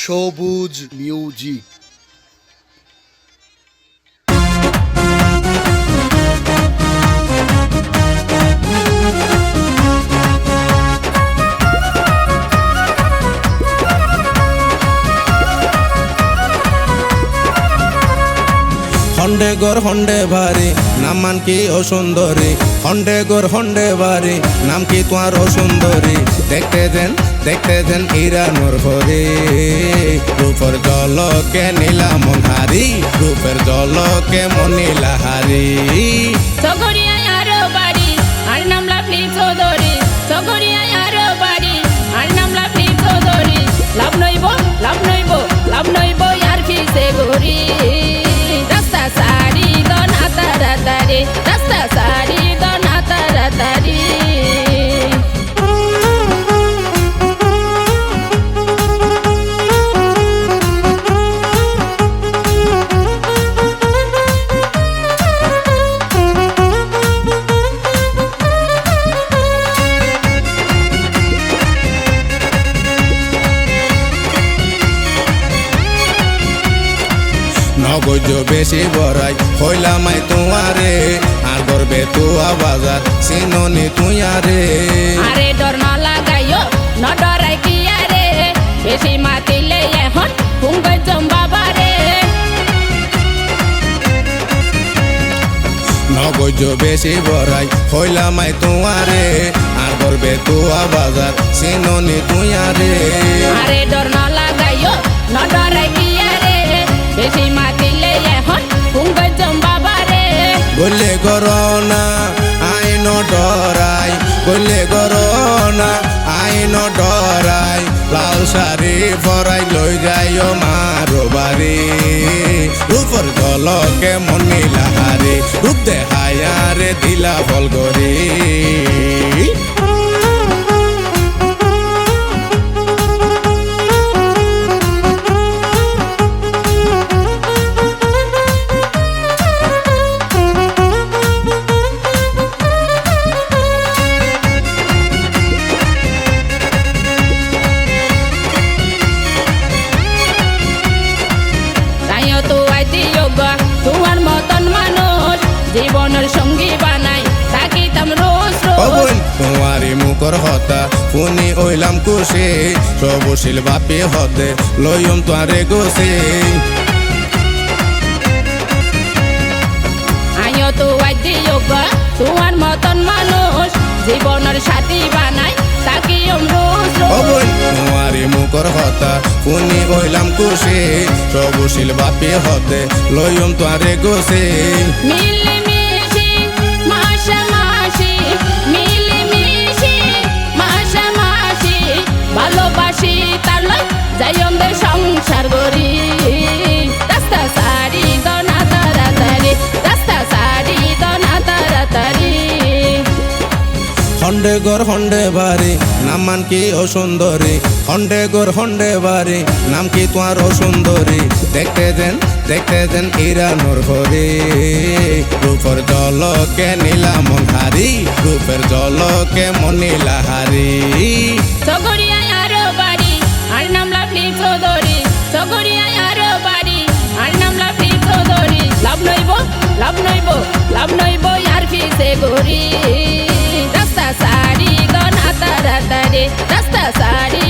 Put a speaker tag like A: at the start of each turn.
A: সবুজ মিউজিক।
B: হন্ডে গোর হন্ডে বাড়ি নাম মান কি ও সুন্দরী, হন্ডে গোর হন্ডে বাড়ি নাম কি তোমার ও সুন্দরী। দেখতে দেন ইরানোর ভরে, রূপের জলকে নীলা মনহারি, রূপের জলকে মনিলা হারি।
C: চকরিয়ায় আরো বাড়ি আর নাম লাভলি চৌধুরী, চকরিয়ায় আরো বাড়ি আর নাম লাভলি চৌধুরী। লাভ নইব লাভ নইব লাভ নইব আর ফিসে ঘুরি, রাস্তা সারি গনা তাড়াতাড়ি, রাস্তা সারি গনা তাড়াতাড়ি।
B: নগজ বেশি বড়াই হইলামাই তোমারে, আর গর্বে তুয়া বাজার চিননি তুইয়ারে।
C: আরে ডর না লাগাইও ন ডরাই কি আরে, বেশি মাতিলে এখন হুঙ্গই জম্বাবা রে।
B: নগজ বেশি বড়াই হইলামাই তোমারে, আর গর্বে তুয়া বাজার চিননি তুইয়ারে।
C: আরে ডর না লাগাইও ন ডরাই কি আরে, বেশি মাতিলে এখন হুঙ্গই জম্বাবা রে।
B: বললে গরনা আইন ডরাই, বললে গরনা আইন ডরাই। লাল শাড়ি পরাই লই যাইও মারো বাড়ি, রূপর জলকে মনিলা হারি, রূপ দেহায়ারে দিলা ফল গরি।
C: তাইও তো আইতি যোগা তোমার মতন মানুষ, জীবনের সঙ্গী বানাই থাকিতাম রোজ রোজ।
B: তোমারি মুখর হতা শুনি ওইলাম খুশি, সবশীল বাপি হদে লইম তোয়ারে গোসে।
C: আইও তো আইতি যোগা তোমার মতন মানুষ, জীবনের সাথী বানাই থাকিম রোজ রোজ।
B: তোমারি মুখর হতা শুনি ওইলাম খুশি, সবশীল বাপি হদে লইম তোয়ারে গোসে।
C: মিলেমিশে মাশামাশি, মিলেমিশে মাশামাশি, ভালোবাসি তার লয় যাই আমাদের সংসার গড়ি। রাস্তা সারি দনা তাড়াতাড়ি, রাস্তা সারি দনা তাড়াতাড়ি।
B: হন্ডে গোর হন্ডে বাড়ি নাম মান কি ও সুন্দরী, হন্ডে গোর হন্ডে বাড়ি নাম কি তোমার ও সুন্দরী। দেখতে দেন ইরানোর ভরে, রূপের জলকে নীলা মনহারি, রূপের জলকে মনিলা হারি।
C: চকরিয়ায় আরো বাড়ি আর নাম লাভলি চৌধুরী, চকরিয়ায় আরো বাড়ি আর নাম লাভলি চৌধুরী। লাভ নইব লাভ নইব লাভ নইব আর ফিসে ঘুরি, রাস্তা সারি গনা তাড়াতাড়ি, রাস্তা সারি